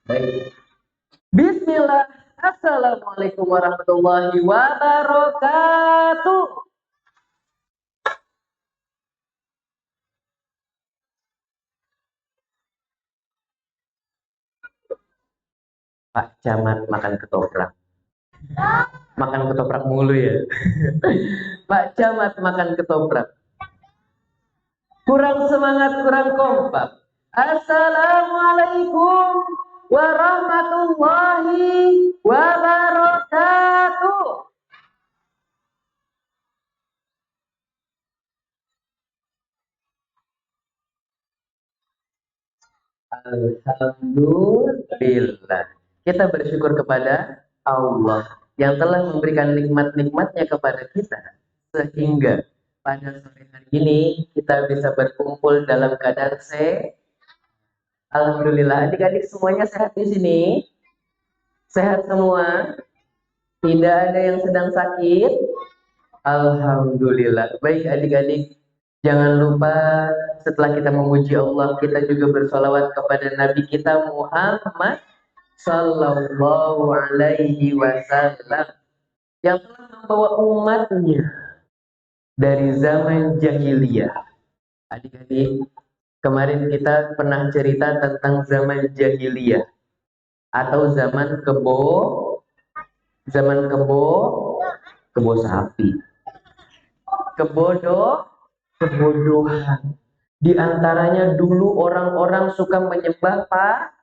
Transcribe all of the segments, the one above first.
Baik. Bismillah. Assalamualaikum warahmatullahi wabarakatuh. Pak Camat makan ketoprak. Makan ketoprak mulu ya. Pak Camat makan ketoprak. Kurang semangat, kurang kompak. Assalamualaikum warahmatullahi wabarakatuh. Alhamdulillah. Kita bersyukur kepada Allah yang telah memberikan nikmat-nikmatnya kepada kita sehingga pada sore hari ini kita bisa berkumpul dalam keadaan sehat. Alhamdulillah, adik-adik semuanya sehat di sini. Sehat semua. Tidak ada yang sedang sakit. Alhamdulillah. Baik adik-adik, jangan lupa setelah kita memuji Allah, kita juga bersolawat kepada Nabi kita Muhammad Sallallahu Alaihi Wasallam yang telah membawa umatnya dari zaman jahiliyah. Adik-adik, kemarin kita pernah cerita tentang zaman jahiliyah atau zaman kebo sapi, kebodohan. Di antaranya dulu orang-orang suka menyembah Pak.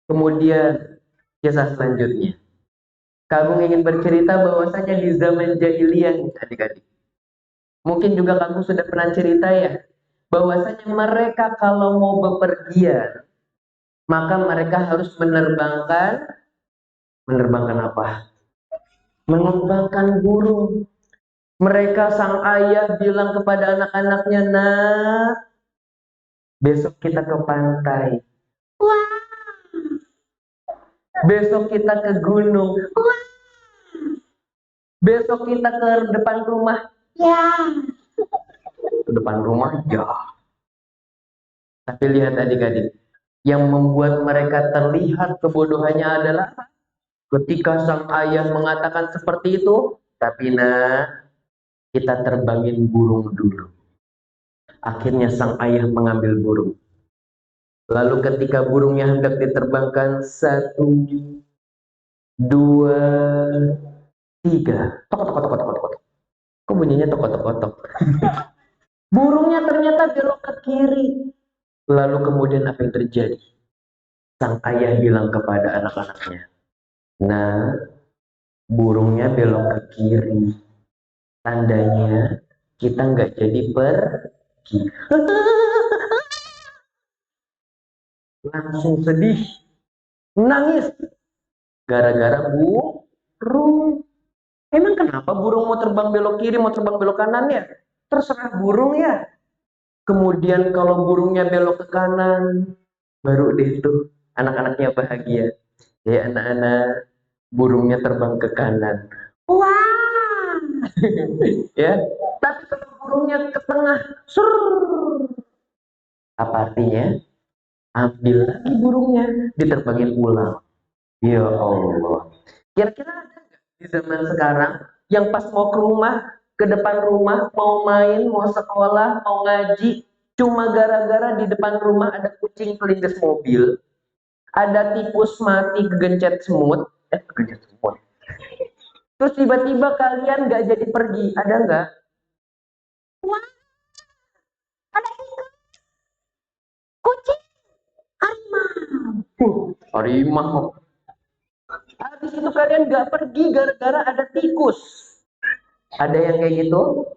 Kemudian kisah selanjutnya. Kamu ingin bercerita bahwasanya di zaman jahiliyah, adik-adik. Mungkin juga kamu sudah pernah cerita ya, bahwasanya mereka kalau mau bepergian, maka mereka harus menerbangkan apa? Menerbangkan burung. Mereka sang ayah bilang kepada anak-anaknya, "Nak, besok kita ke pantai. Wah. Besok kita ke gunung. Wah. Besok kita ke depan rumah." Ya. Ke depan rumah, ya. Tapi lihat adik-adik, yang membuat mereka terlihat kebodohannya adalah ketika sang ayah mengatakan seperti itu, tapi nak, kita terbangin burung dulu. Akhirnya sang ayah mengambil burung. Lalu ketika burungnya hendak diterbangkan, 1, 2, 3. Tok tok tok tok tok tok. Kok bunyinya tok tok tok tok? Burungnya ternyata belok ke kiri. Lalu kemudian apa yang terjadi? Sang ayah bilang kepada anak-anaknya, "Nah, burungnya belok ke kiri. Tandanya kita nggak jadi pergi." Langsung sedih, nangis, gara-gara burung. Emang kenapa burung mau terbang belok kiri, mau terbang belok kanan ya? Terserah burung ya. Kemudian kalau burungnya belok ke kanan, baru deh tuh anak-anaknya bahagia. Ya anak-anak, burungnya terbang ke kanan. Wah, ya. Tapi kalau burungnya ke tengah, sur. Apa artinya? Ambil lagi burungnya, diterbangin ulang. Ya Allah. Kira-kira ada nggak di zaman sekarang yang pas mau ke rumah, ke depan rumah, mau main, mau sekolah, mau ngaji, cuma gara-gara di depan rumah ada kucing kelindes mobil, ada tikus mati kegencet semut, kegencet semut. Terus tiba-tiba kalian nggak jadi pergi, ada nggak? Wah, ada tikus, kucing, harimau. Harimau. Habis itu kalian nggak pergi gara-gara ada tikus. Ada yang kayak gitu?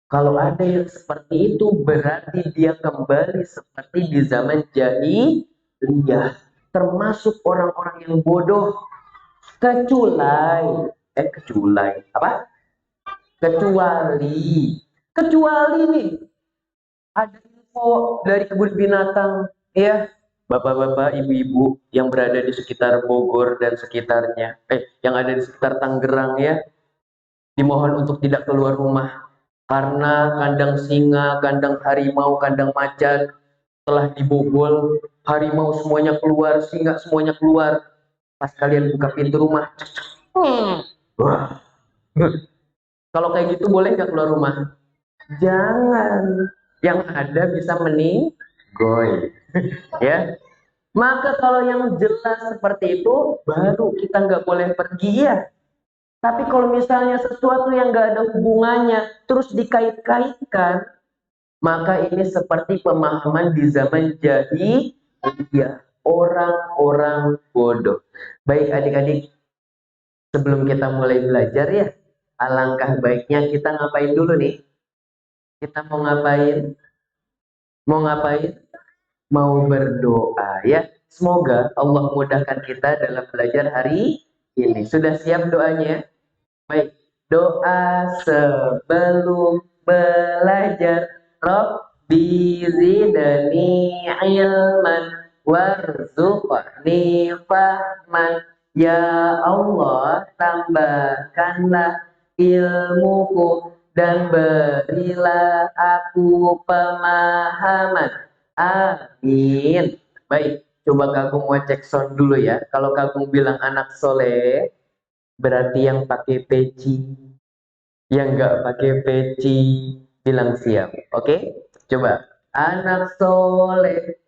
Kalau ada yang seperti itu, berarti dia kembali seperti di zaman jahiliyah. Termasuk orang-orang yang bodoh. Keculai. Keculai. Apa? Kecuali. Kecuali nih. Ada info dari kebun binatang. Ya, bapak-bapak, ibu-ibu yang berada di sekitar Bogor dan sekitarnya. Yang ada di sekitar Tangerang ya. Dimohon untuk tidak keluar rumah karena kandang singa, kandang harimau, kandang macan Setelah dibobol, harimau semuanya keluar, singa semuanya keluar. Pas kalian buka pintu rumah, wah. Kalau kayak gitu boleh nggak keluar rumah? Jangan. Yang ada bisa meninggoy. Ya. Maka kalau yang jelas seperti itu, baru kita nggak boleh pergi ya. Tapi kalau misalnya sesuatu yang nggak ada hubungannya, terus dikait-kaitkan, maka ini seperti pemahaman di zaman jahiliyah, orang-orang bodoh. Baik adik-adik, sebelum kita mulai belajar ya, alangkah baiknya kita ngapain dulu nih? Kita mau ngapain? Mau ngapain? Mau berdoa ya. Semoga Allah mudahkan kita dalam belajar hari ini. Sudah siap doanya? Baik, doa sebelum belajar. Rabbi zidni ilman warzuqni fahman. Ya Allah, tambahkanlah ilmuku dan berilah aku pemahaman. Amin. Baik, coba Kagum mau cek sound dulu ya. Kalau Kagum bilang anak soleh, berarti yang pakai peci, yang nggak pakai peci bilang siap. Oke? Coba. Anak soleh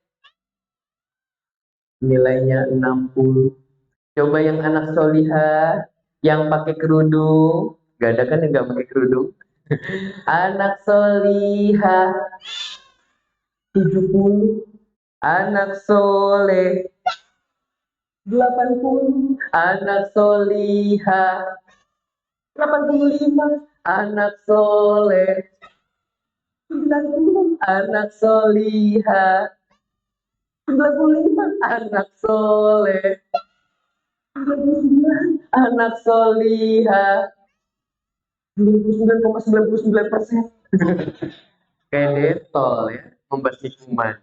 nilainya 60. Coba yang anak solihah yang pakai kerudung. Gak ada kan yang nggak pakai kerudung? Anak solihah 70. Anak soleh 80. Anak solihah 85. Anak soleh 90. Anak solihah 95. Anak soleh 99. Anak solihah 99,99%. Kayak detol ya, membasmi kuman.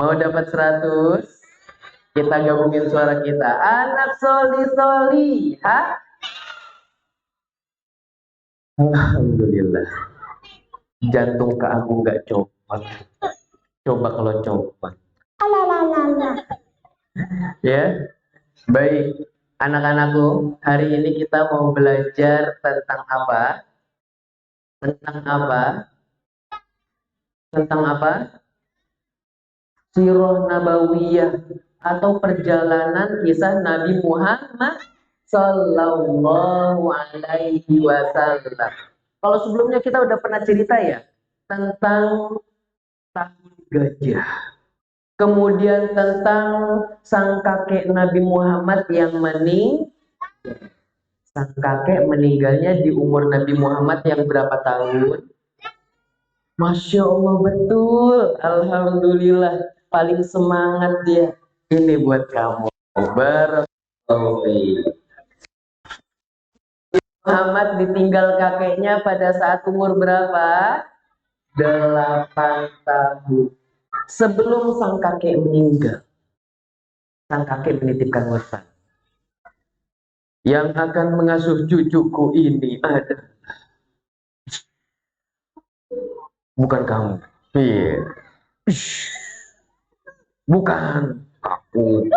Mau dapat 100? Kita gabungin suara kita. Anak solihah. Alhamdulillah. Jantung ke aku nggak copot. Coba kalau copot. Ya, baik. Anak-anakku, hari ini kita mau belajar tentang apa? Tentang apa? Tentang apa? Sirah Nabawiyah atau perjalanan kisah Nabi Muhammad Sallallahu Alaihi Wasallam. Kalau sebelumnya kita udah pernah cerita ya tentang tahun gajah. Kemudian tentang sang kakek Nabi Muhammad yang sang kakek meninggalnya di umur Nabi Muhammad yang berapa tahun? Masya Allah, betul. Alhamdulillah, paling semangat dia. Ini buat kamu. Barakallahu fiik. Muhammad ditinggal kakeknya pada saat umur berapa? 8 tahun. Sebelum sang kakek meninggal, sang kakek menitipkan pesan. Yang akan mengasuh cucuku ini ada. Bukan kamu. Iya. Bukan aku.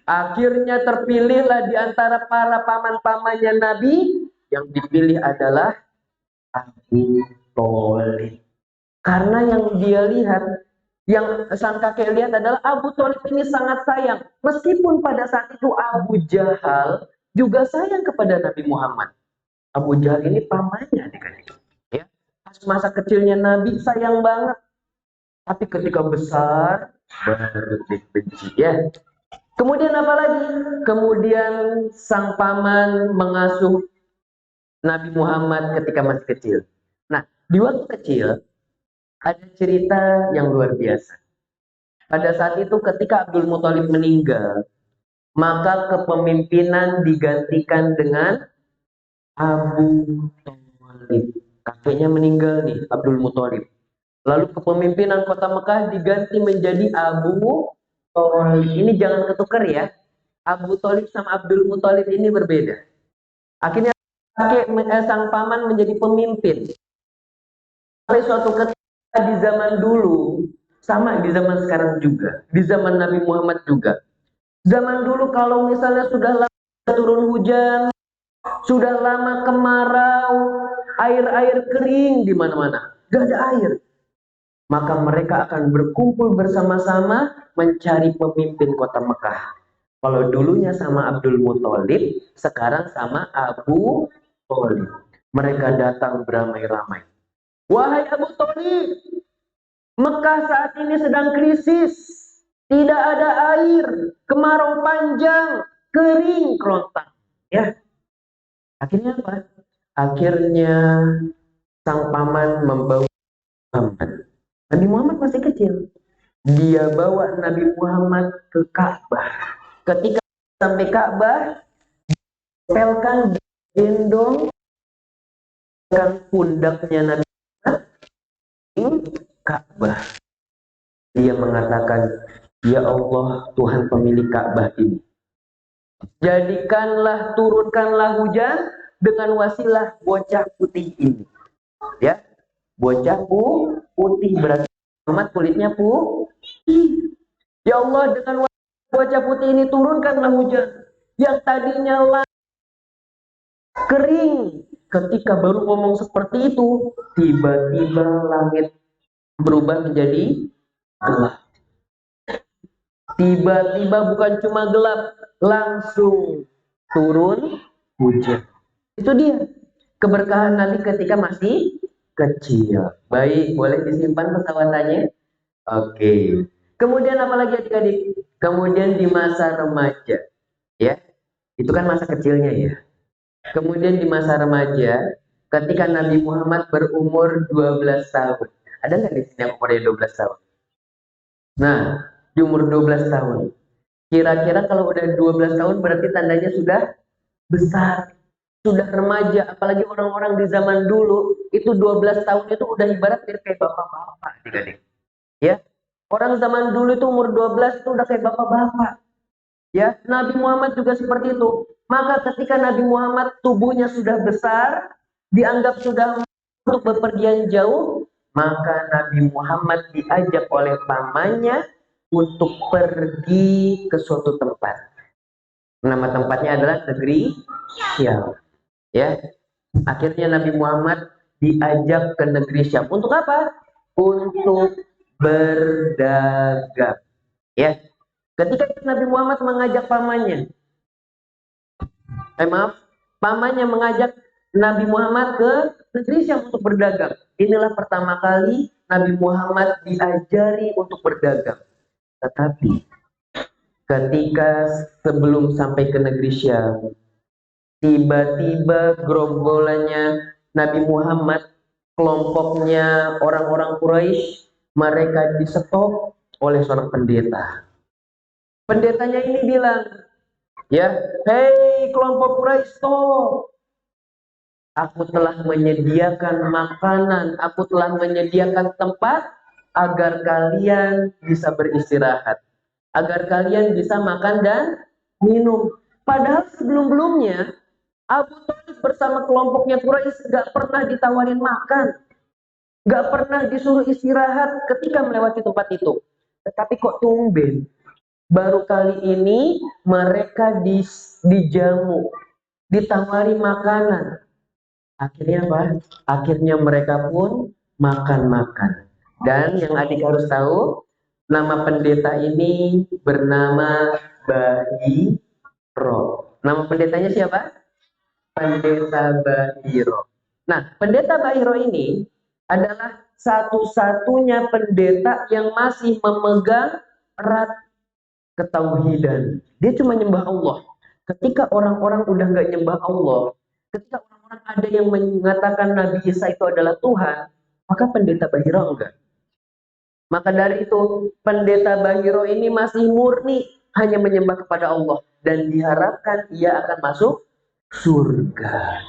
Akhirnya terpilihlah di antara para paman-pamannya Nabi. Yang dipilih adalah Abu Thalib. Karena yang dia lihat, yang sang kakek lihat adalah Abu Thalib ini sangat sayang. Meskipun pada saat itu Abu Jahal juga sayang kepada Nabi Muhammad. Abu Jahal ini pamannya adik-adik. Ya. Pas masa kecilnya Nabi sayang banget. Tapi ketika besar, baru dibenci ya. Kemudian apa lagi? Kemudian sang paman mengasuh Nabi Muhammad ketika masih kecil. Nah, di waktu kecil ada cerita yang luar biasa. Pada saat itu ketika Abdul Muthalib meninggal, maka kepemimpinan digantikan dengan Abu Thalib. Kakeknya meninggal nih, Abdul Muthalib. Lalu kepemimpinan kota Mekah diganti menjadi Abu Thalib. Ini jangan ketukar ya. Abu Thalib sama Abdul Muthalib ini berbeda. Akhirnya sang paman menjadi pemimpin. Sampai suatu ketika di zaman dulu, Sama di zaman sekarang juga, di zaman Nabi Muhammad juga. Zaman dulu kalau misalnya sudah lama turun hujan, sudah lama kemarau, air-air kering di mana-mana, gak ada air. Maka mereka akan berkumpul bersama-sama mencari pemimpin kota Mekah. Kalau dulunya sama Abdul Muthalib, sekarang sama Abu Thalib. Mereka datang beramai-ramai. Wahai Abu Thalib, Mekah saat ini sedang krisis. Tidak ada air, kemarau panjang, kering kerontang. Ya, akhirnya apa? Akhirnya sang paman membawa Muhammad. Nabi Muhammad masih kecil. Dia bawa Nabi Muhammad ke Ka'bah. Ketika sampai Ka'bah, pelkan gendong kan pundaknya Nabi Muhammad di Ka'bah. Dia mengatakan, ya Allah, Tuhan pemilik Ka'bah ini, jadikanlah, turunkanlah hujan dengan wasilah bocah putih ini. Ya, bocah putih berarti Muhammad kulitnya putih. Ya Allah, dengan wasilah bocah putih ini turunkanlah hujan yang tadinya kering. Ketika baru ngomong seperti itu, tiba-tiba langit berubah menjadi gelap. Tiba-tiba bukan cuma gelap, langsung turun hujan. Itu dia keberkahan Nabi ketika masih kecil. Baik, boleh disimpan pesawatannya. Oke. Kemudian apalagi adik-adik? Kemudian di masa remaja, ya, itu kan masa kecilnya ya. Kemudian di masa remaja, ketika Nabi Muhammad berumur 12 tahun. Ada nggak di sini yang umurnya 12 tahun? Nah, di umur 12 tahun. Kira-kira kalau udah 12 tahun berarti tandanya sudah besar, sudah remaja. Apalagi orang-orang di zaman dulu, itu 12 tahun itu udah ibarat kayak bapak-bapak, adik-adik. Ya, orang zaman dulu itu umur 12 itu udah kayak bapak-bapak. Ya, Nabi Muhammad juga seperti itu. Maka ketika Nabi Muhammad tubuhnya sudah besar, dianggap sudah untuk bepergian jauh, maka Nabi Muhammad diajak oleh pamannya untuk pergi ke suatu tempat. Nama tempatnya adalah negeri Syam. Ya, akhirnya Nabi Muhammad diajak ke negeri Syam. Untuk apa? Untuk berdagang. Ya, ketika Nabi Muhammad mengajak pamannya, pamannya mengajak Nabi Muhammad ke negeri Syam untuk berdagang. Inilah pertama kali Nabi Muhammad diajari untuk berdagang. Tetapi ketika sebelum sampai ke negeri Syam, tiba-tiba gerombolannya Nabi Muhammad, kelompoknya orang-orang Quraisy, mereka disetop oleh seorang pendeta. Pendetanya ini bilang, ya, hei kelompok Quraisy, stop. Aku telah menyediakan makanan, aku telah menyediakan tempat agar kalian bisa beristirahat, agar kalian bisa makan dan minum. Padahal sebelum-belumnya Abu Thalib bersama kelompoknya Quraisy gak pernah ditawarin makan, gak pernah disuruh istirahat ketika melewati tempat itu. Tetapi kok tumben baru kali ini mereka dijamu, ditawari makanan. Akhirnya apa? Akhirnya mereka pun makan-makan. Dan yang adik harus tahu, nama pendeta ini bernama Bahiro. Nama pendetanya siapa? Pendeta Bahiro. Nah, pendeta Bahiro ini adalah satu-satunya pendeta yang masih memegang erat ketauhidan. Dia cuma nyembah Allah. Ketika orang-orang udah nggak nyembah Allah, ketika orang-orang ada yang mengatakan Nabi Isa itu adalah Tuhan, maka pendeta Bahiro enggak. Maka dari itu, pendeta Bahiro ini masih murni hanya menyembah kepada Allah dan diharapkan ia akan masuk surga.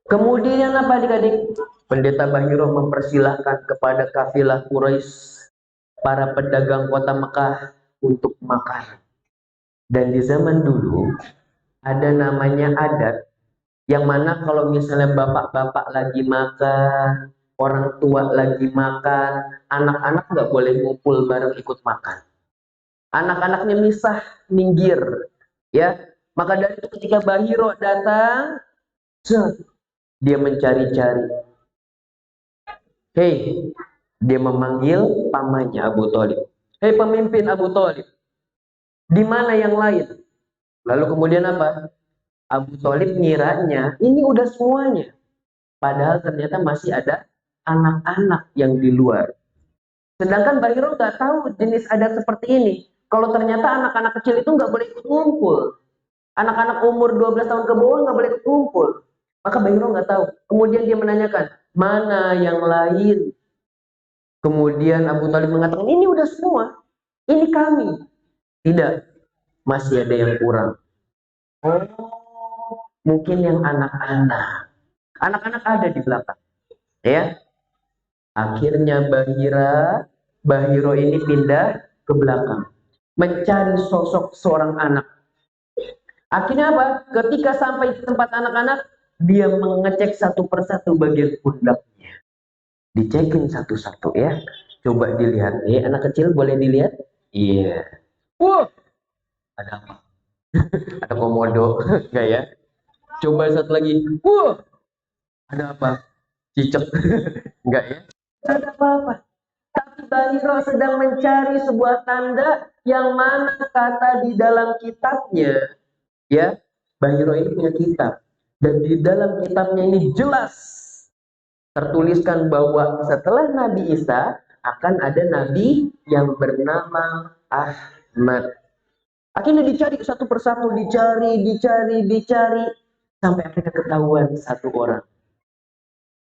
Kemudian apa adik-adik? Pendeta Bahiro mempersilahkan kepada kafilah Quraisy, para pedagang kota Mekah, untuk makan. Dan di zaman dulu ada namanya adat, yang mana kalau misalnya bapak-bapak lagi makan, orang tua lagi makan, anak-anak nggak boleh ngumpul bareng ikut makan. Anak-anaknya misah, minggir, ya. Maka dari itu ketika Bahiro datang, dia mencari-cari. Hei, dia memanggil pamannya Abu Thalib. Hei pemimpin Abu Thalib, di mana yang lain? Lalu kemudian apa? Abu Thalib ngiranya ini udah semuanya. Padahal ternyata masih ada anak-anak yang di luar. Sedangkan Bahiro nggak tahu jenis adat seperti ini. Kalau ternyata anak-anak kecil itu nggak boleh ikut ngumpul. Anak-anak umur 12 tahun ke bawah nggak boleh ikut ngumpul. Maka Bahiro nggak tahu. Kemudian dia menanyakan, mana yang lain? Kemudian Abu Thalib mengatakan, ini udah semua. Ini kami. Tidak, masih ada yang kurang. Oh, mungkin yang anak-anak. Anak-anak ada di belakang. Ya, akhirnya Bahiro ini pindah ke belakang, mencari sosok seorang anak. Akhirnya apa? Ketika sampai di tempat anak-anak, dia mengecek satu persatu bagian pundaknya. Dicekin satu-satu ya. Coba dilihat. Anak kecil boleh dilihat? Iya. Wah, ada apa? Ada komodo, enggak ya? Coba satu lagi. Wah, ada apa? Cicak, enggak ya? Tidak ada apa-apa. Tapi Bahiro sedang mencari sebuah tanda yang mana kata di dalam kitabnya. Ya, Bahiro ini punya kitab. Dan di dalam kitabnya ini jelas tertuliskan bahwa setelah Nabi Isa akan ada Nabi yang bernama Ahmad. Akhirnya dicari satu persatu, dicari, sampai akhirnya ketahuan satu orang.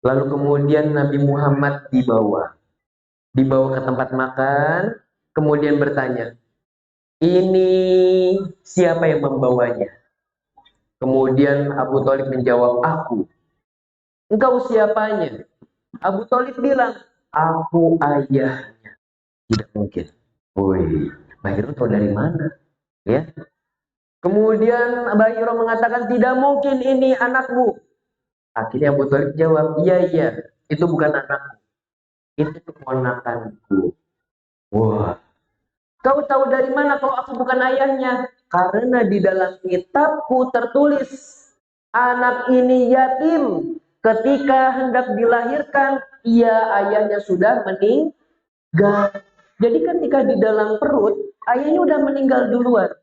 Lalu kemudian Nabi Muhammad dibawa ke tempat makan, kemudian bertanya, ini siapa yang membawanya? Kemudian Abu Thalib menjawab, aku. Engkau siapanya? Abu Thalib bilang, aku ayahnya. Tidak mungkin. Woi, Bahiro tahu dari mana? Ya. Kemudian Bahiro mengatakan, tidak mungkin ini anakmu. Akhirnya Abu Thalib jawab, iya, itu bukan anakku. Itu keponakanku. Wah, kau tahu dari mana kalau aku bukan ayahnya? Karena di dalam kitabku tertulis, anak ini yatim. Ketika hendak dilahirkan, ayahnya sudah meninggal. Jadi ketika di dalam perut, ayahnya sudah meninggal duluan.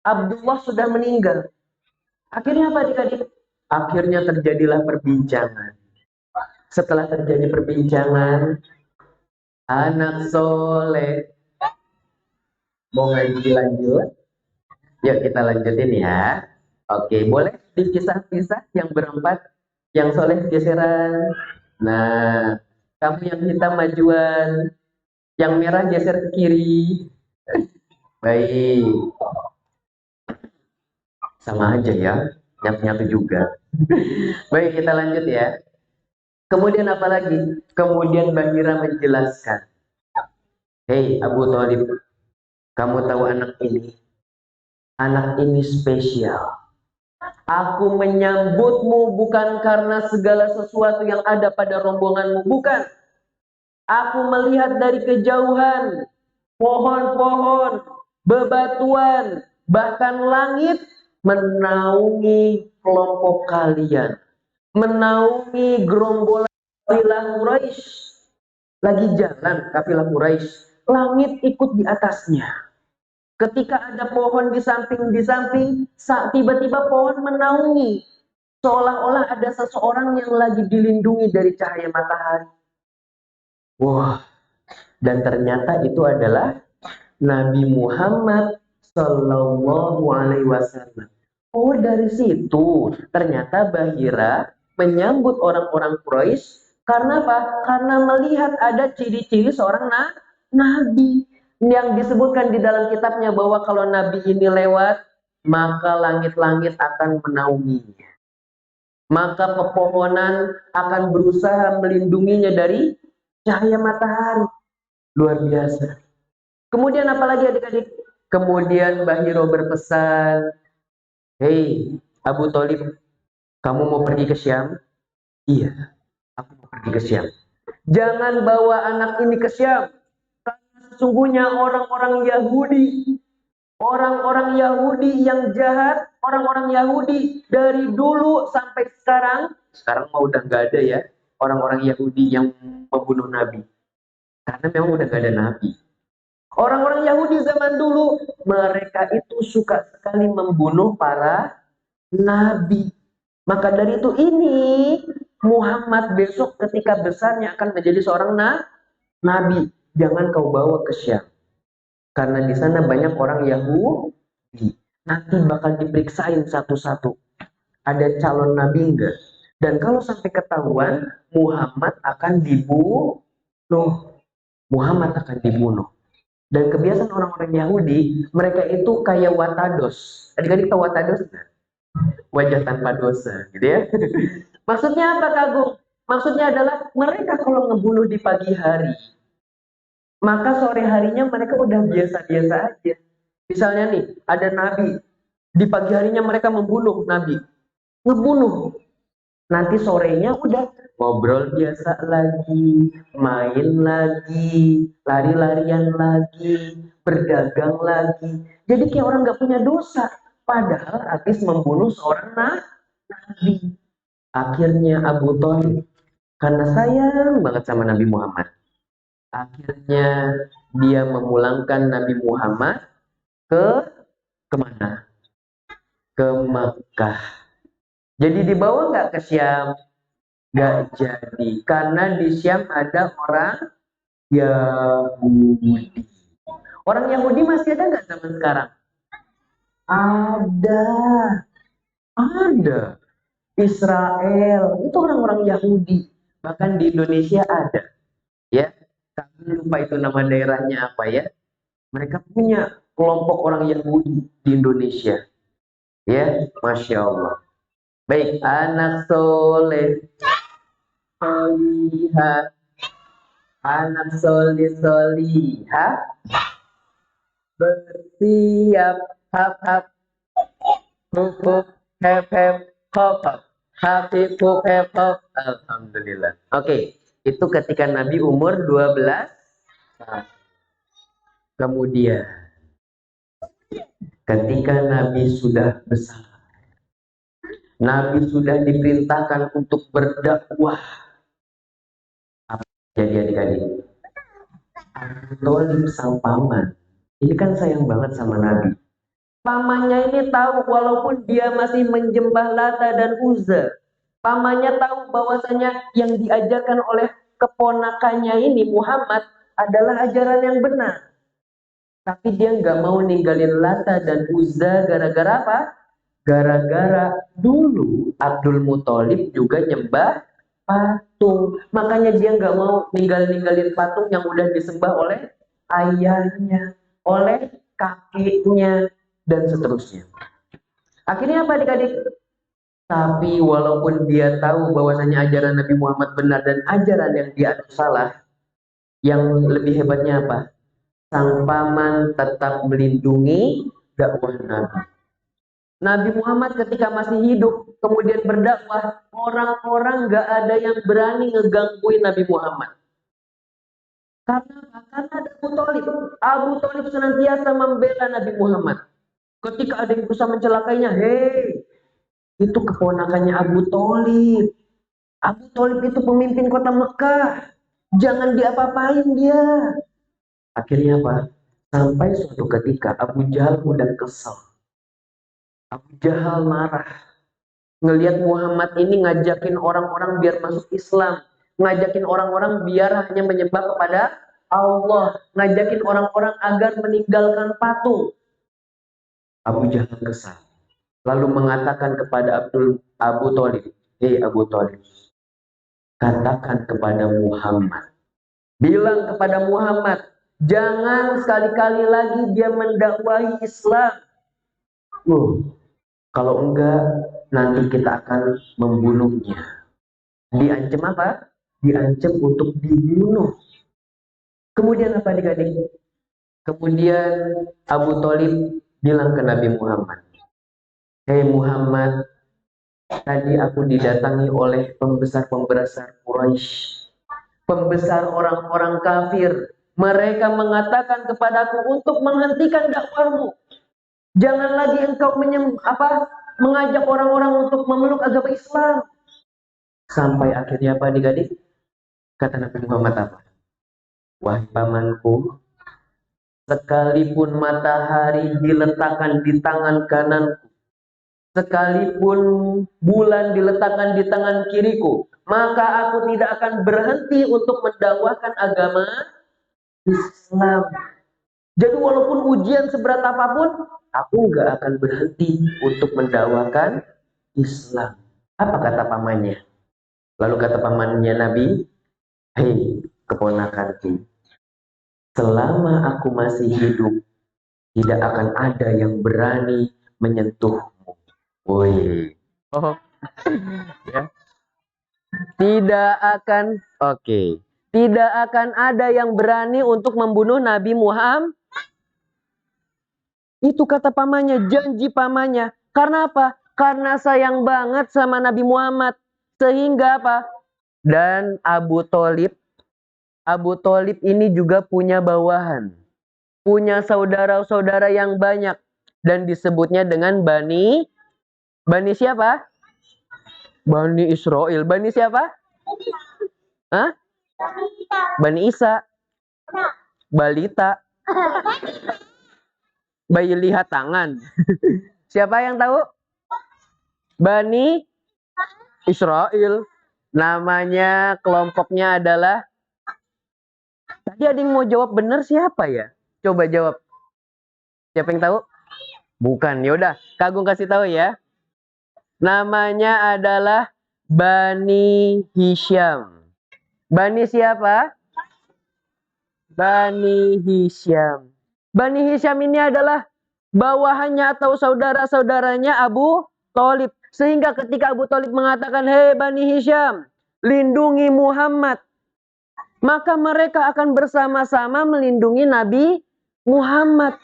Abdullah sudah meninggal. Akhirnya apa adik-adik? Akhirnya terjadilah perbincangan. Setelah terjadi perbincangan, anak soleh mau ngaji lanjut? Yuk kita lanjutin ya. Oke, boleh dipisah-pisah yang berempat, yang soleh geseran. Nah, kamu yang hitam majuan, yang merah geser ke kiri. Baik, sama aja ya, nyatu-nyatu juga. Baik, kita lanjut ya. Kemudian apa lagi? Kemudian Bahira menjelaskan, hei Abu Thalib, kamu tahu anak ini? Anak ini spesial. Aku menyambutmu bukan karena segala sesuatu yang ada pada rombonganmu, bukan. Aku melihat dari kejauhan pohon-pohon, bebatuan, bahkan langit menaungi kelompok kalian, menaungi gerombolan kafilah Quraisy. Lagi jalan kafilah Quraisy, langit ikut di atasnya. Ketika ada pohon di samping, tiba-tiba pohon menaungi. Seolah-olah ada seseorang yang lagi dilindungi dari cahaya matahari. Wah, dan ternyata itu adalah Nabi Muhammad Sallallahu Alaihi Wasallam. Oh, dari situ ternyata Bahira menyambut orang-orang Quraisy karena apa? Karena melihat ada ciri-ciri seorang nabi yang disebutkan di dalam kitabnya bahwa kalau nabi ini lewat, maka langit-langit akan menaunginya. Maka pepohonan akan berusaha melindunginya dari cahaya matahari. Luar biasa. Kemudian apalagi adik-adik? Kemudian Bahiro berpesan, hei Abu Thalib, kamu mau pergi ke Syam? Iya, aku mau pergi ke Syam. Jangan bawa anak ini ke Syam. Karena sesungguhnya orang-orang Yahudi yang jahat, orang-orang Yahudi dari dulu sampai sekarang mah udah nggak ada ya orang-orang Yahudi yang membunuh Nabi. Karena memang udah nggak ada Nabi. Orang-orang Yahudi zaman dulu, mereka itu suka sekali membunuh para Nabi. Maka dari itu ini, Muhammad besok ketika besarnya akan menjadi seorang Nabi. Jangan kau bawa ke Syam. Karena di sana banyak orang Yahudi. Nanti bakal diperiksain satu-satu. Ada calon Nabi enggak? Dan kalau sampai ketahuan, Muhammad akan dibunuh. Muhammad akan dibunuh. Dan kebiasaan orang-orang Yahudi, mereka itu kayak watados. Adik-adik tahu watados nggak? Wajah tanpa dosa, gitu ya. Maksudnya apa, Kagum? Maksudnya adalah mereka kalau ngebunuh di pagi hari, maka sore harinya mereka udah biasa-biasa aja. Misalnya nih, ada nabi, di pagi harinya mereka membunuh nabi, ngebunuh. Nanti sorenya udah ngobrol biasa lagi, main lagi, lari-larian lagi, berdagang lagi. Jadi kayak orang nggak punya dosa. Padahal habis membunuh seorang nabi. Akhirnya Abu Thalib, karena sayang banget sama Nabi Muhammad, akhirnya dia memulangkan Nabi Muhammad ke kemana? Ke Makkah. Jadi dibawa nggak ke Syam? Nggak jadi, karena di Syam ada orang Yahudi. Orang Yahudi masih ada nggak zaman sekarang? Ada, ada. Israel itu orang-orang Yahudi, bahkan di Indonesia ada. Ya, kami lupa itu nama daerahnya apa ya. Mereka punya kelompok orang Yahudi di Indonesia. Ya, Masya Allah. Baik, anak soleh, solihah, anak soleh solihah, bersiap, hap hap, huk huk, hep hep, hop hop, hapip huk hep hop. Alhamdulillah. Oke, itu ketika Nabi umur 12 tahun. Kemudian ketika Nabi sudah besar, Nabi sudah diperintahkan untuk berdakwah. Apa jadi adik-adik? Abu Thalib sang paman, ini kan sayang banget sama Nabi. Pamannya ini tahu walaupun dia masih menjembah Lata dan Uzza, pamannya tahu bahwasanya yang diajarkan oleh keponakannya ini Muhammad adalah ajaran yang benar. Tapi dia nggak mau ninggalin Lata dan Uzza gara-gara apa? Gara-gara dulu Abdul Muthalib juga nyembah patung. Makanya dia nggak mau ninggalin patung yang udah disembah oleh ayahnya, oleh kakeknya, dan seterusnya. Akhirnya apa adik-adik? Tapi walaupun dia tahu bahwasanya ajaran Nabi Muhammad benar dan ajaran yang dia anut salah, yang lebih hebatnya apa? Sang paman tetap melindungi dakwah Nabi. Nabi Muhammad ketika masih hidup, kemudian berdakwah, orang-orang gak ada yang berani ngegangguin Nabi Muhammad. Karena ada Abu Thalib. Abu Thalib senantiasa membela Nabi Muhammad. Ketika ada yang berusaha mencelakainya, hei, itu keponakannya Abu Thalib. Abu Thalib itu pemimpin kota Mekah. Jangan diapa-apain dia. Akhirnya apa? Sampai suatu ketika Abu Jahal udah kesel. Abu Jahal marah. Ngelihat Muhammad ini ngajakin orang-orang biar masuk Islam. Ngajakin orang-orang biar hanya menyembah kepada Allah. Ngajakin orang-orang agar meninggalkan patung. Abu Jahal kesal. Lalu mengatakan kepada Abu Thalib, hei Abu Thalib, katakan kepada Muhammad, bilang kepada Muhammad, jangan sekali-kali lagi dia mendakwahi Islam. Kalau enggak, nanti kita akan membunuhnya. Diancam apa? Diancam untuk dibunuh. Kemudian apa adik-adik? Kemudian Abu Thalib bilang ke Nabi Muhammad, hei Muhammad, tadi aku didatangi oleh pembesar-pembesar Quraisy. pembesar orang-orang kafir. Mereka mengatakan kepadaku untuk menghentikan dakwahmu. Jangan lagi engkau mengajak orang-orang untuk memeluk agama Islam. Sampai akhirnya apa adik-adik? Kata Nabi Muhammad apa? Wahai pamanku, sekalipun matahari diletakkan di tangan kananku, sekalipun bulan diletakkan di tangan kiriku, maka aku tidak akan berhenti untuk mendakwahkan agama Islam. Jadi walaupun ujian seberat apapun, aku nggak akan berhenti untuk mendakwahkan Islam. Apa kata pamannya? Lalu kata pamannya Nabi, hei keponakanku, selama aku masih hidup, tidak akan ada yang berani menyentuhmu. Woi. Oh. Ya. Tidak akan, oke. Tidak akan ada yang berani untuk membunuh Nabi Muhammad. Itu kata pamannya, janji pamannya. Karena apa? Karena sayang banget sama Nabi Muhammad. Sehingga apa? Dan Abu Thalib ini juga punya bawahan. Punya saudara-saudara yang banyak. Dan disebutnya dengan Bani siapa? Bani Israel. Bani siapa? Hah? Bani Isa. Balita. Bayi lihat tangan. Siapa yang tahu? Bani Israel. Namanya kelompoknya adalah, tadi ada yang mau jawab benar siapa ya? Coba jawab. Siapa yang tahu? Bukan. Yaudah, Kak Agung kasih tahu ya. Namanya adalah Bani Hisham. Bani siapa? Bani Hisham. Bani Hisham ini adalah bawahannya atau saudara-saudaranya Abu Thalib. Sehingga ketika Abu Thalib mengatakan, hei Bani Hisham, lindungi Muhammad, maka mereka akan bersama-sama melindungi Nabi Muhammad.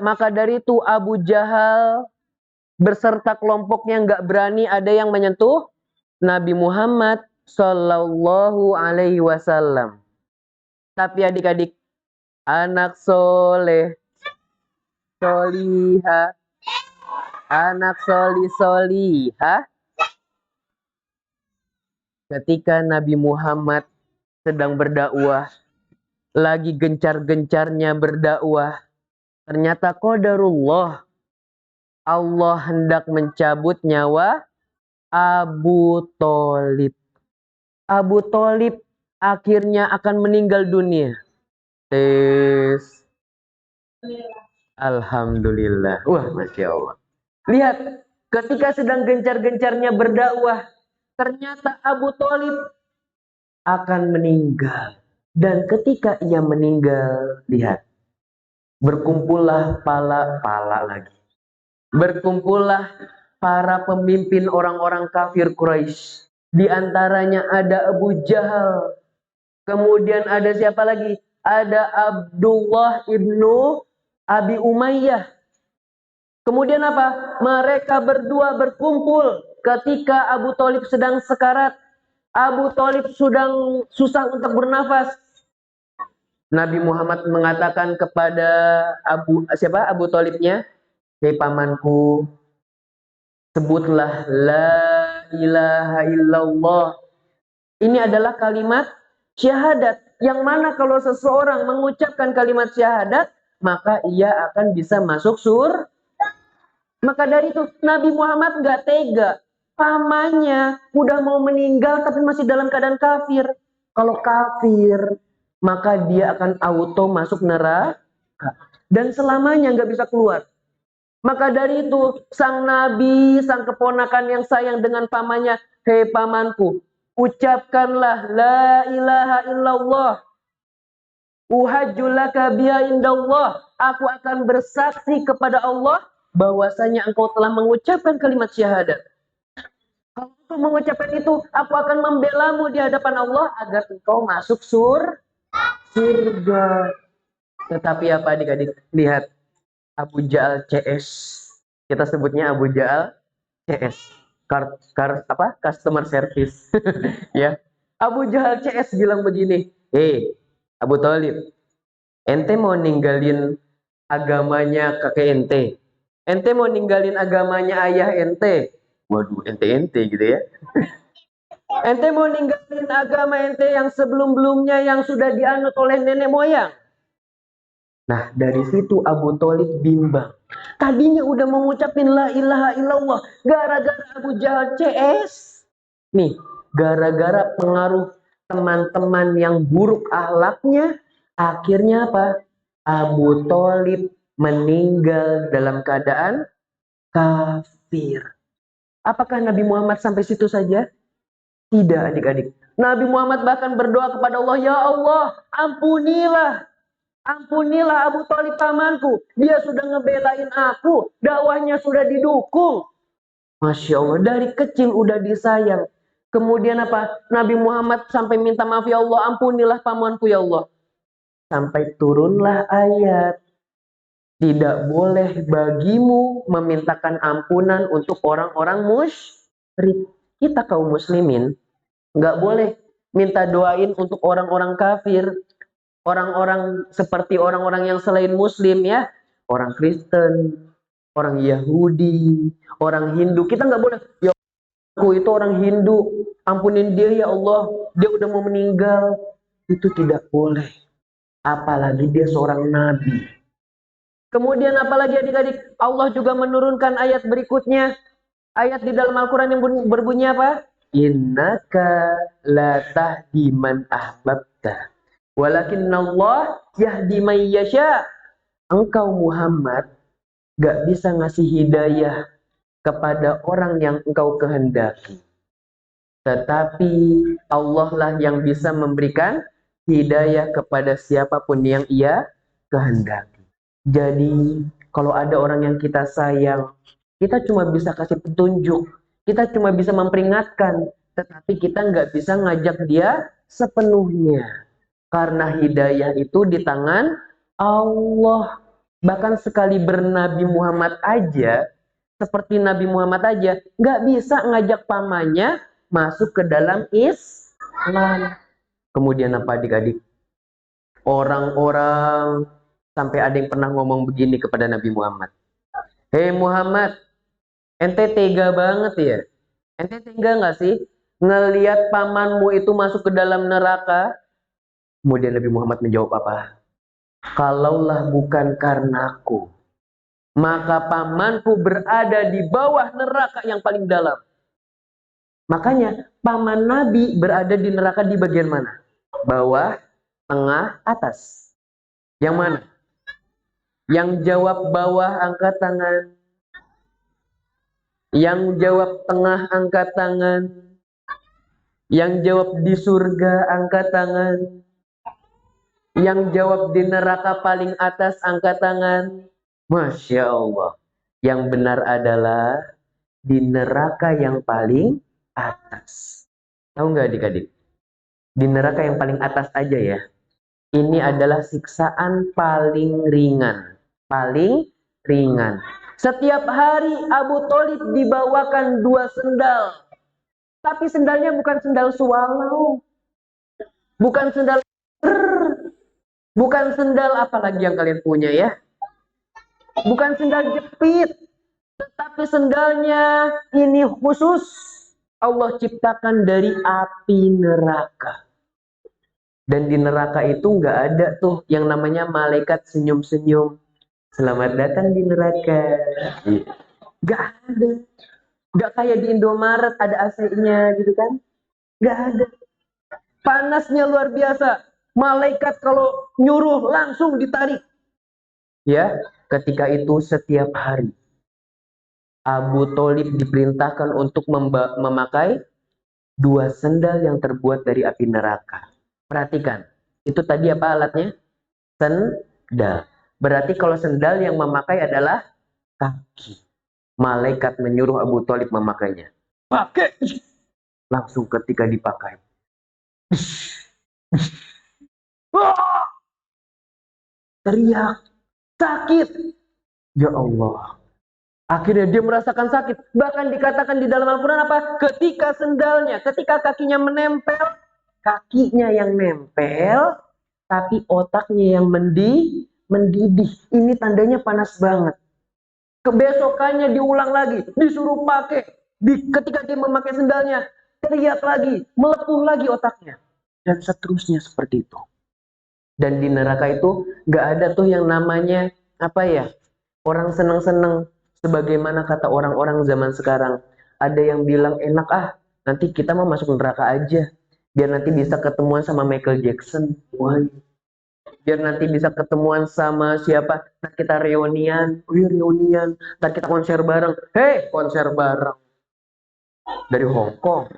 Maka dari itu Abu Jahal beserta kelompoknya nggak berani ada yang menyentuh Nabi Muhammad Sallallahu Alaihi Wasallam. Tapi adik-adik, anak soleh, soliha, anak soliha, ketika Nabi Muhammad sedang berdakwah, lagi gencar-gencarnya berdakwah, ternyata qadarullah, Allah hendak mencabut nyawa Abu Thalib. Abu Thalib akhirnya akan meninggal dunia. Tes. Alhamdulillah. Wah, Masya Allah. Lihat, ketika sedang gencar-gencarnya berdakwah, ternyata Abu Thalib akan meninggal. Dan ketika ia meninggal, lihat, berkumpullah pala lagi. Berkumpullah para pemimpin orang-orang kafir Quraisy. Di antaranya ada Abu Jahal. Kemudian ada siapa lagi? Ada Abdullah ibnu Abi Umayyah. Kemudian apa? Mereka berdua berkumpul ketika Abu Thalib sedang sekarat. Abu Thalib sedang susah untuk bernafas. Nabi Muhammad mengatakan kepada Abu Thalibnya, hei pamanku, sebutlah la ilaha illallah. Ini adalah kalimat syahadat. Yang mana kalau seseorang mengucapkan kalimat syahadat, maka ia akan bisa masuk surga. Maka dari itu Nabi Muhammad nggak tega. Pamannya udah mau meninggal tapi masih dalam keadaan kafir. Kalau kafir, maka dia akan auto masuk neraka. Dan selamanya nggak bisa keluar. Maka dari itu sang Nabi, sang keponakan yang sayang dengan pamannya, hei pamanku, ucapkanlah la ilaha illallah. Uhajjulaka biha indallah. Aku akan bersaksi kepada Allah bahwasanya engkau telah mengucapkan kalimat syahadat. Kalau engkau mengucapkan itu, aku akan membelamu di hadapan Allah agar engkau masuk surga. Tetapi apa adik-adik? Lihat, Abu Jahal CS. Kita sebutnya Abu Jahal CS. Customer service. Ya. Abu Jahal CS bilang begini, Abu Thalib, ente mau ninggalin agamanya kakek ente? Ente mau ninggalin agamanya ayah ente? Waduh, ente-ente gitu ya. Ente mau ninggalin agama ente yang sebelum-belumnya yang sudah dianut oleh nenek moyang? Nah, dari situ Abu Thalib bimbang. Tadinya udah mengucapin la ilaha illallah, gara-gara Abu Jahal CS. Nih, gara-gara pengaruh teman-teman yang buruk akhlaknya, akhirnya apa? Abu Thalib meninggal dalam keadaan kafir. Apakah Nabi Muhammad sampai situ saja? Tidak, adik-adik. Nabi Muhammad bahkan berdoa kepada Allah, ya Allah, ampunilah. Ampunilah Abu Thalib pamanku. Dia sudah ngebelain aku. Dakwahnya sudah didukung. Masya Allah, dari kecil udah disayang. Kemudian apa? Nabi Muhammad sampai minta maaf, ya Allah, ampunilah pamanku ya Allah. Sampai turunlah ayat. Tidak boleh bagimu memintakan ampunan untuk orang-orang musyrik. Kita kaum muslimin nggak boleh minta doain untuk orang-orang kafir. Orang-orang seperti orang-orang yang selain muslim ya. Orang Kristen, orang Yahudi, orang Hindu. Kita nggak boleh, ya aku itu orang Hindu, ampunin dia ya Allah, dia udah mau meninggal. Itu tidak boleh. Apalagi dia seorang nabi. Kemudian apalagi adik-adik, Allah juga menurunkan ayat berikutnya. Ayat di dalam Al-Quran yang berbunyi apa? Innaka la tahdi man ahbabta, walakinnallah yahdi man yasha. Engkau Muhammad gak bisa ngasih hidayah kepada orang yang engkau kehendaki. Tetapi Allah lah yang bisa memberikan hidayah kepada siapapun yang ia kehendaki. Jadi kalau ada orang yang kita sayang, kita cuma bisa kasih petunjuk, kita cuma bisa memperingatkan, tetapi kita nggak bisa ngajak dia sepenuhnya. Karena hidayah itu di tangan Allah. Bahkan sekali bernabi Muhammad aja, seperti Nabi Muhammad aja, nggak bisa ngajak pamannya masuk ke dalam Islam. Kemudian apa adik-adik? Orang-orang sampai ada yang pernah ngomong begini kepada Nabi Muhammad. Hei Muhammad, ente tega banget ya? Ente tega nggak sih ngelihat pamanmu itu masuk ke dalam neraka? Kemudian Nabi Muhammad menjawab apa? Kalaulah bukan karenaku, maka pamanku berada di bawah neraka yang paling dalam. Makanya paman Nabi berada di neraka di bagian mana? Bawah, tengah, atas. Yang mana? Yang jawab bawah angkat tangan. Yang jawab tengah angkat tangan. Yang jawab di surga angkat tangan. Yang jawab di neraka paling atas angkat tangan. Masya Allah. Yang benar adalah di neraka yang paling atas. Tahu nggak adik-adik? Di neraka yang paling atas aja ya. Ini adalah siksaan paling ringan. Paling ringan. Setiap hari Abu Thalib dibawakan 2 sendal. Tapi sendalnya bukan sendal swallow. Bukan sendal bukan sendal apalagi yang kalian punya ya. Bukan sendal jepit. Tetapi sendalnya ini khusus Allah ciptakan dari api neraka. Dan di neraka itu nggak ada tuh yang namanya malaikat senyum-senyum. Selamat datang di neraka. Nggak ada. Nggak kayak di Indomaret ada AC-nya gitu kan. Nggak ada. Panasnya luar biasa. Malaikat kalau nyuruh langsung ditarik. Ya, ketika itu setiap hari Abu Thalib diperintahkan untuk memakai 2 sendal yang terbuat dari api neraka. Perhatikan, itu tadi apa alatnya? Sendal. Berarti kalau sendal yang memakai adalah kaki. Malaikat menyuruh Abu Thalib memakainya. Pakai. Langsung ketika dipakai. Teriak. Sakit. Ya Allah. Akhirnya dia merasakan sakit. Bahkan dikatakan di dalam Al-Quran apa? Ketika sendalnya, ketika kakinya menempel kakinya yang nempel, tapi otaknya yang mendidih. Ini tandanya panas banget. Kebesokannya diulang lagi, disuruh pakai. Ketika dia memakai sendalnya, teriak lagi, melepuh lagi otaknya. Dan seterusnya seperti itu. Dan di neraka itu nggak ada tuh yang namanya apa ya, orang seneng-seneng. Sebagaimana kata orang-orang zaman sekarang, ada yang bilang enak nanti kita mau masuk neraka aja, biar nanti bisa ketemuan sama Michael Jackson. Wah, biar nanti bisa ketemuan sama siapa, ntar kita reunian, reunian, ntar kita konser bareng. Hei, konser bareng dari Hong Kong.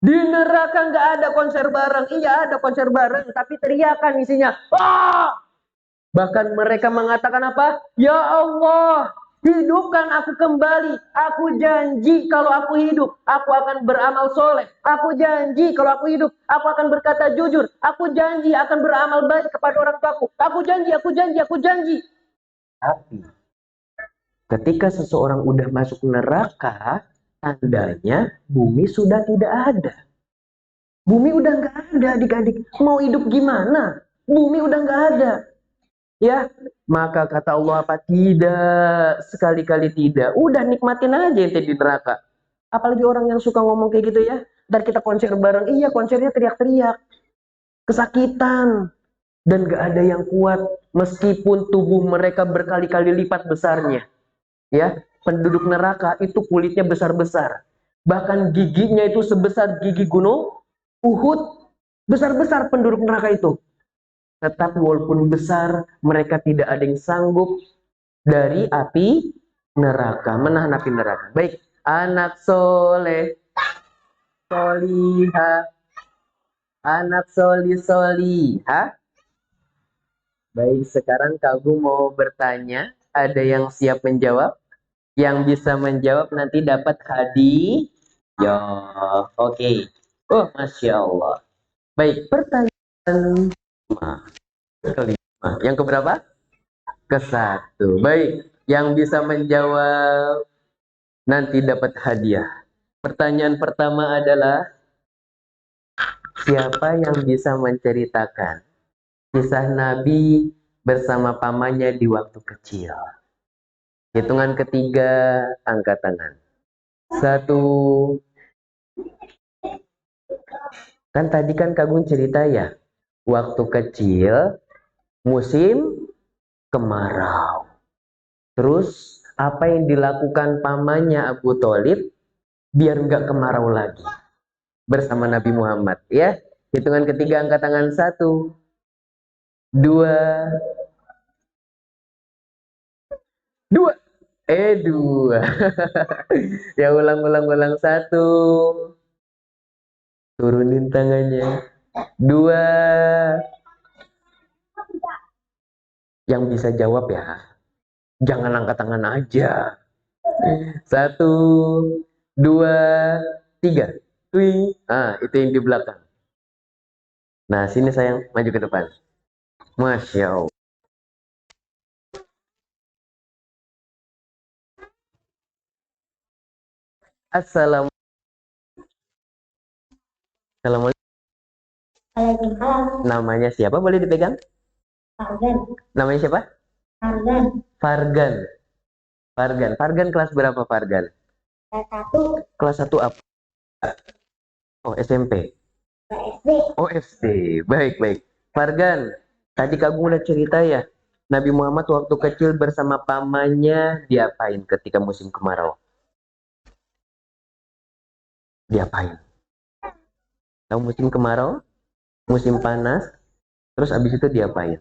Di neraka nggak ada konser bareng. Iya ada konser bareng, tapi teriakan isinya. Bahkan mereka mengatakan apa? Ya Allah, hidupkan aku kembali. Aku janji kalau aku hidup, aku akan beramal soleh. Aku janji kalau aku hidup, aku akan berkata jujur. Aku janji akan beramal baik kepada orang tuaku. Aku janji, aku janji, aku janji. Tapi ketika seseorang udah masuk neraka, tandanya bumi sudah tidak ada. Bumi udah nggak ada, adik-adik. Mau hidup gimana? Bumi udah nggak ada. Ya, maka kata Allah apa? Tidak, sekali-kali tidak. Udah nikmatin aja ente di neraka. Apalagi orang yang suka ngomong kayak gitu ya. Ntar kita konser bareng. Iya, konsernya teriak-teriak. Kesakitan. Dan gak ada yang kuat. Meskipun tubuh mereka berkali-kali lipat besarnya. Ya, penduduk neraka itu kulitnya besar-besar. Bahkan giginya itu sebesar gigi gunung Uhud. Besar-besar penduduk neraka itu. Tetapi walaupun besar, mereka tidak ada yang sanggup dari api neraka, menahan api neraka. Baik, anak soleh, soliha, anak soliha. Baik, sekarang Kagu mau bertanya. Ada yang siap menjawab? Yang bisa menjawab nanti dapat hadiah. Yo, oke. Oh, Masya Allah. Baik, pertanyaan kelima. Yang keberapa? Ke-1. Baik, yang bisa menjawab nanti dapat hadiah. Pertanyaan pertama adalah, siapa yang bisa menceritakan kisah Nabi bersama pamannya di waktu kecil? Hitungan ketiga, angkat tangan. 1. Kan tadi kan Kagung cerita ya, waktu kecil musim kemarau. Terus apa yang dilakukan pamannya Abu Thalib biar nggak kemarau lagi bersama Nabi Muhammad ya. Hitungan ketiga, angkat tangan. 1, 2, 2. 2. Ya, ulang. 1, turunin tangannya. 2. Yang bisa jawab ya, jangan angkat tangan aja. 1, 2, 3. Twing. Itu yang di belakang. Nah, sini sayang, maju ke depan. Masya Allah. Assalamualaikum. Namanya siapa? Boleh dipegang? Fargan. Namanya siapa? Fargan. Fargan. Fargan. Fargan kelas berapa Fargan? Kelas 1. Kelas 1 apa? Oh, SMP. SD. Oh, SD. Baik. Fargan, tadi kamu udah cerita ya, Nabi Muhammad waktu kecil bersama pamannya diapain ketika musim kemarau? Diapain? Tahu musim kemarau? Musim panas? Terus abis itu diapain?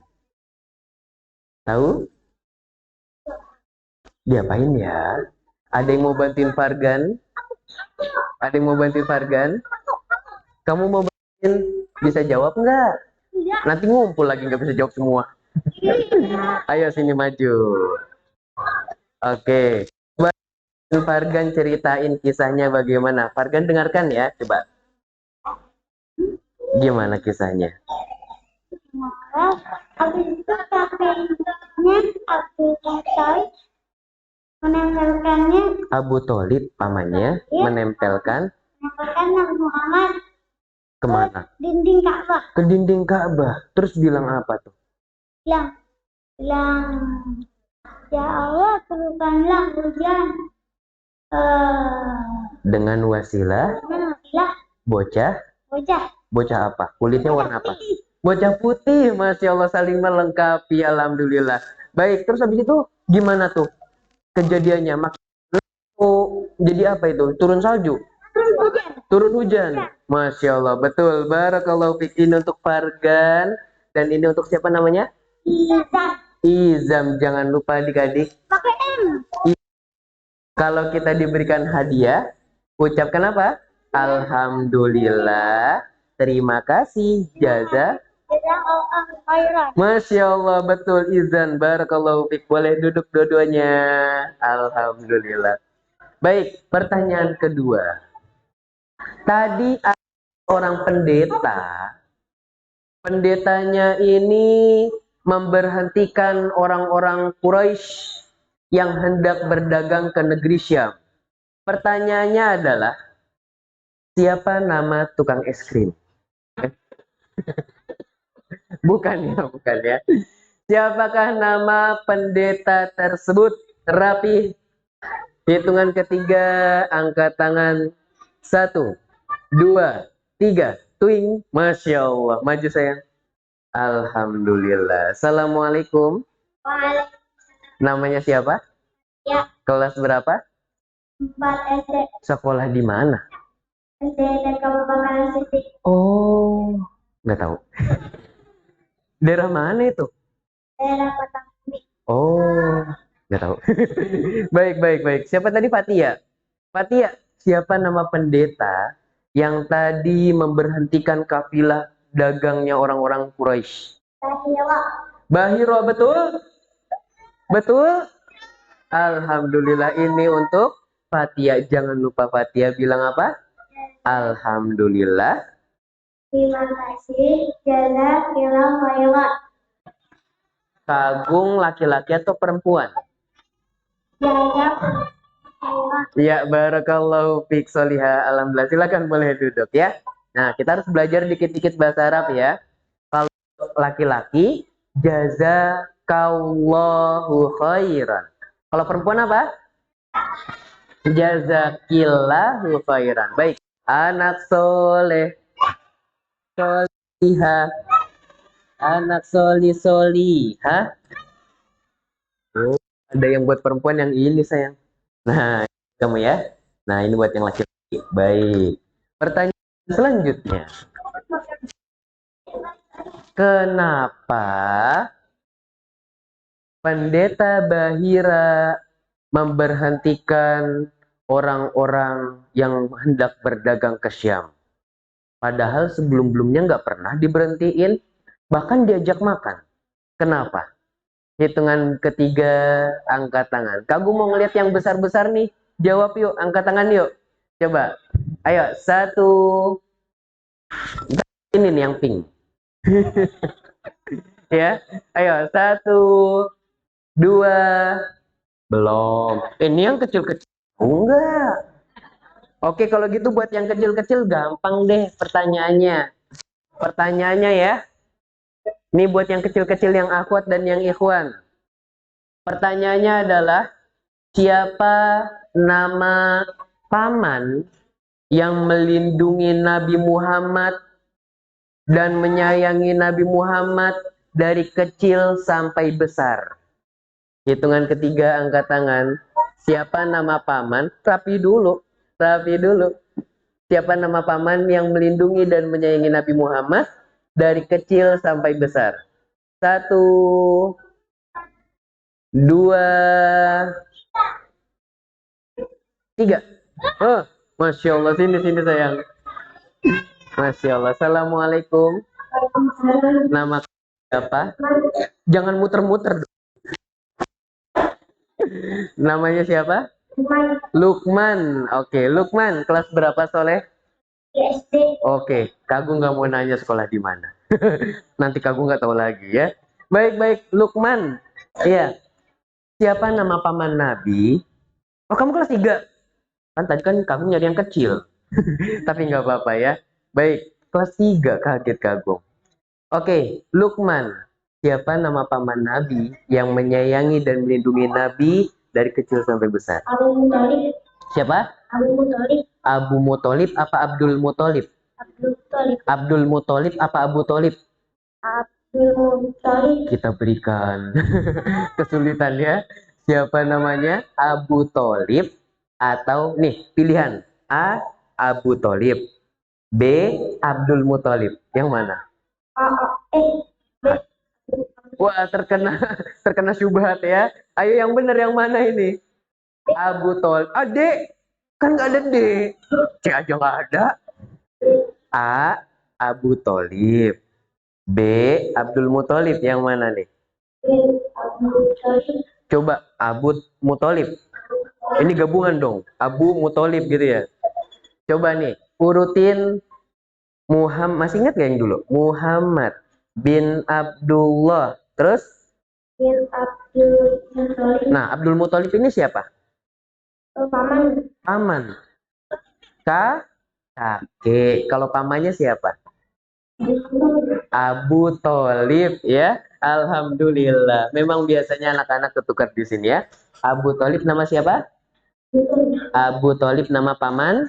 Tahu? Diapain ya? Ada yang mau bantuin Fargan? Ada yang mau bantuin Fargan? Kamu mau bantuin? Bisa jawab nggak? Nanti ngumpul lagi nggak bisa jawab semua. Ayo sini maju. Oke. Fargan ceritain kisahnya bagaimana. Fargan dengarkan ya, coba. Gimana kisahnya? Habis itu menempelkannya Abu Thalib pamannya menempelkan Nabi Muhammad Kemana? Dinding Ka'bah. Ke dinding Ka'bah. Terus bilang apa tuh? Bilang, ya Allah turunkanlah hujan dengan wasilah bocah apa? Kulitnya warna apa? Bocah putih. Masya Allah, saling melengkapi. Alhamdulillah. Baik, terus habis itu gimana tuh kejadiannya? Jadi apa itu? Turun salju? Turun hujan. Masya Allah, betul. Barakallahu fiik. Ini untuk Fargan. Dan ini untuk siapa namanya? Izam. Jangan lupa adik-adik, pakai M. kalau kita diberikan hadiah, ucapkan apa? Alhamdulillah, terima kasih, jaza. Masya Allah, betul Izan. Barakallahu fiik. Boleh duduk dua-duanya. Alhamdulillah. Baik, pertanyaan kedua. Tadi ada orang pendeta. Pendetanya ini memberhentikan orang-orang Quraisy yang hendak berdagang ke negeri Syam. Pertanyaannya adalah, siapa nama tukang es krim? Bukan ya. Siapakah nama pendeta tersebut? Rapi. Hitungan ketiga, angkat tangan. 1, 2, 3. Twing. Masya Allah. Maju sayang. Alhamdulillah. Assalamualaikum. Waalaikumsalam. Namanya siapa? Ya. Kelas berapa? 4 SD. Sekolah di mana? SD Kabupaten Siti. Oh, nggak tahu. Daerah mana itu? Daerah Patambi. Oh, nggak tahu. Baik. Siapa tadi? Fatia. Fatia, siapa nama pendeta yang tadi memberhentikan kafilah dagangnya orang-orang Quraisy? Bahiro, betul? Betul? Alhamdulillah, ini untuk Fatia. Jangan lupa Fatia bilang apa? Alhamdulillah. Terima kasih, jazakallah khairan. Kagung laki-laki atau perempuan? Jazakallah khairan. Ya, barakallahu fiik Soliha. Alhamdulillah, silakan boleh duduk ya. Nah, kita harus belajar dikit-dikit bahasa Arab ya. Kalau laki-laki, jazakallahu khairan. Kalau perempuan apa? Jazakillahu khairan. Baik, anak soleh, soliha, anak solihah. Oh, ada yang buat perempuan, yang ini sayang. Nah, kamu ya. Nah, ini buat yang laki-laki. Baik. Pertanyaan selanjutnya. Kenapa pendeta Bahira memberhentikan orang-orang yang hendak berdagang ke Syam? Padahal sebelum-belumnya nggak pernah diberhentiin, bahkan diajak makan. Kenapa? Hitungan ketiga, angkat tangan. Kamu mau ngeliat yang besar-besar nih? Jawab yuk, angkat tangan yuk. Coba. Ayo, 1. Ini nih yang pink. Ya, ayo 1, 2. Belum. Ini yang kecil-kecil. Oh, enggak. Oke, kalau gitu buat yang kecil-kecil gampang deh pertanyaannya. Pertanyaannya ya. Ini buat yang kecil-kecil, yang akhwat dan yang ikhwan. Pertanyaannya adalah, siapa nama paman yang melindungi Nabi Muhammad dan menyayangi Nabi Muhammad dari kecil sampai besar? Hitungan ketiga, angkat tangan. Siapa nama paman? Rapi dulu. Siapa nama paman yang melindungi dan menyayangi Nabi Muhammad dari kecil sampai besar? 1, 2, 3. Oh, Masya Allah. Sini sayang. Masya Allah. Assalamualaikum. Nama siapa? Jangan muter-muter. Namanya siapa? Lukman. Oke, Lukman. Kelas berapa, Soleh? SD. Oke, Kagu nggak mau nanya sekolah di mana. Nanti Kagu nggak tahu lagi ya. Baik, Lukman. Iya. Siapa nama paman Nabi? Oh, kamu kelas 3. Kan tadi kan Kagu nyari yang kecil. Tapi nggak apa-apa ya. Baik. Kelas 3, kaget kagum. Oke, Lukman. Siapa nama paman Nabi yang menyayangi dan melindungi Nabi dari kecil sampai besar? Abu Muthalib. Siapa? Abu Muthalib. Abu Muthalib apa Abdul Muthalib? Abdul Muthalib. Abdul Muthalib apa Abu Thalib? Abdul Muthalib. Kita berikan kesulitannya. Siapa namanya? Abu Thalib atau nih pilihan A. Abu Thalib, B. Abdul Muthalib. Yang mana? B. Wah, terkena syubhat ya. Ayo yang benar yang mana ini? Abu Thalib. Dek. Kan nggak ada D. C aja nggak ada. A. Abu Thalib. B. Abdul Muthalib. Yang mana nih? Abu Muthalib. Coba Abu Muthalib. Ini gabungan dong. Abu Muthalib gitu ya. Coba nih, urutin Muhammad. Masih ingat gak yang dulu? Muhammad bin Abdullah. Terus? Bin Abdul Muthalib. Nah, Abdul Muthalib ini siapa? Paman. Paman. Kakek. Kalau pamannya siapa? Abu Thalib ya. Alhamdulillah. Memang biasanya anak-anak ketukar di sini ya. Abu Thalib nama siapa? Abu Thalib nama paman.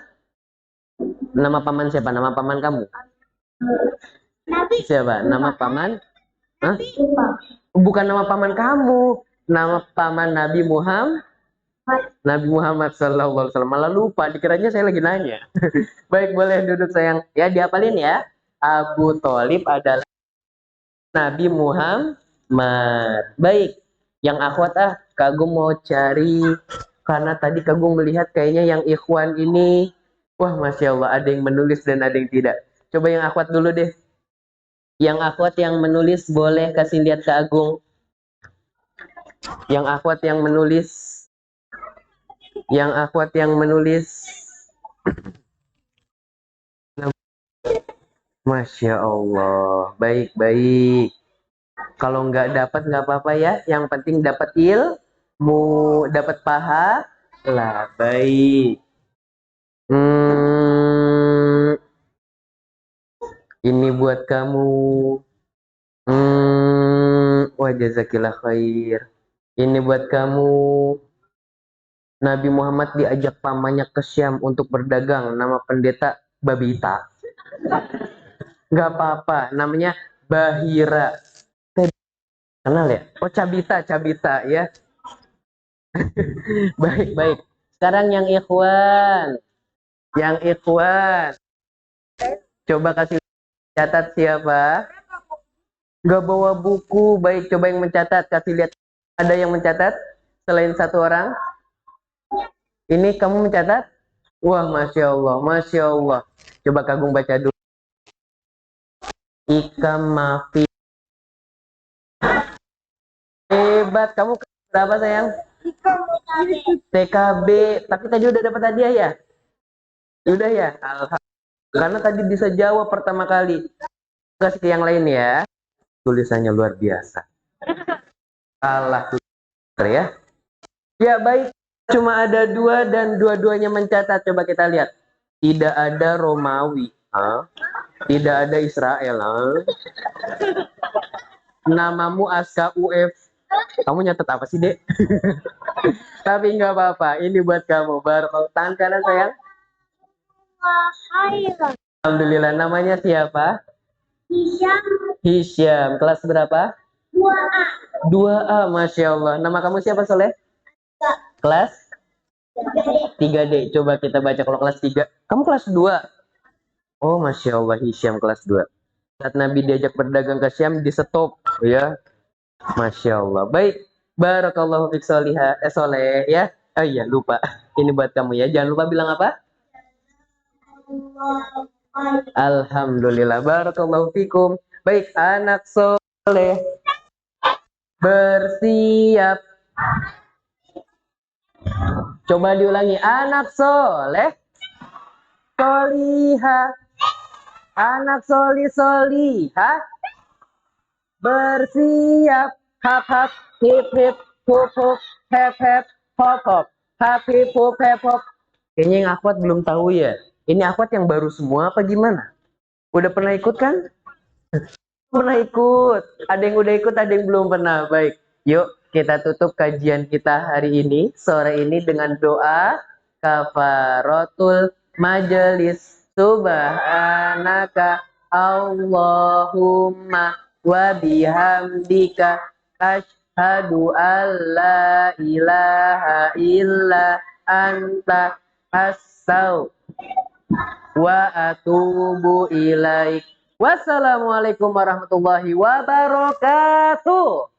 Nama paman siapa? Nama paman kamu? Nabi. Siapa? Nama paman? Hah? Lupa. Bukan nama paman kamu. Nama paman Nabi Muhammad. Nabi Muhammad SAW. Malah lupa. Dikiranya saya lagi nanya. Baik, boleh duduk sayang. Ya, diapalin ya. Abu Thalib adalah Nabi Muhammad. Baik. Yang akhwat Kagum mau cari. Karena tadi Kagum melihat kayaknya yang ikhwan ini. Wah, Masya Allah. Ada yang menulis dan ada yang tidak. Coba yang akhwat dulu deh. Yang akhwat yang menulis boleh kasih lihat ke Agung. Yang akhwat yang menulis. Yang akhwat yang menulis. Masya Allah. Baik-baik. Kalau nggak dapat nggak apa-apa ya. Yang penting dapat ilmu, dapat pahala. Baik. Ini buat kamu. Wah, jazakillah khair. Ini buat kamu. Nabi Muhammad diajak pamannya ke Syam untuk berdagang. Nama pendeta Babita. Nggak apa-apa. Namanya Bahira. Kenal ya? Oh, Cabita ya. Baik. Sekarang yang ikhwan. Yang ikhwan. Coba kasih catat siapa? Nggak bawa buku. Baik, coba yang mencatat. Kasih lihat. Ada yang mencatat? Selain satu orang? Ini kamu mencatat? Wah, Masya Allah. Masya Allah. Coba Kagum baca dulu. Ika Mafi. Hebat. Kamu berapa sayang? TKB. Tapi tadi udah dapat hadiah ya? Udah ya? Alhamdulillah. Karena tadi bisa jawab pertama kali. Kasih ke yang lain ya. Tulisannya luar biasa. Allah ya. Ya baik. Cuma ada 2 dan dua-duanya mencatat. Coba kita lihat. Tidak ada Romawi. Tidak ada Israel. Namamu Aska UF. Kamu nyatet apa sih, Dek? Tapi nggak apa-apa. Ini buat kamu. Tangan kanan sayang. Alhamdulillah. Namanya siapa? Hisyam. Kelas berapa? 2A. 2A. Masya Allah. Nama kamu siapa, Soleh? Kelas 3D. Coba kita baca kalau kelas 3. Kamu kelas 2. Oh, Masya Allah. Hisyam kelas 2. Saat Nabi diajak berdagang ke Syam, di stop ya. Masya Allah. Baik. Barakallahu fiik Soleh ya. Oh iya, lupa. Ini buat kamu ya. Jangan lupa bilang apa? Alhamdulillah. Barakallahu fikum. Baik, anak soleh bersiap. Coba diulangi. Anak soleh soliha. Anak soliha bersiap. Hap hap hip hip hup hup hep hep hop hop hap hip hup hep hop. Kayaknya yang akhwat belum tahu ya. Ini akhwat yang baru semua apa gimana? Udah pernah ikut kan? Pernah ikut. Ada yang udah ikut, ada yang belum pernah. Baik, yuk kita tutup kajian kita hari ini, sore ini dengan doa kafaratul majelis. Subhanaka Allahumma wa bihamdika asyhadu an la ilaha illa anta astaghfiruka wa atubu ilaik. Wassalamualaikum warahmatullahi wabarakatuh.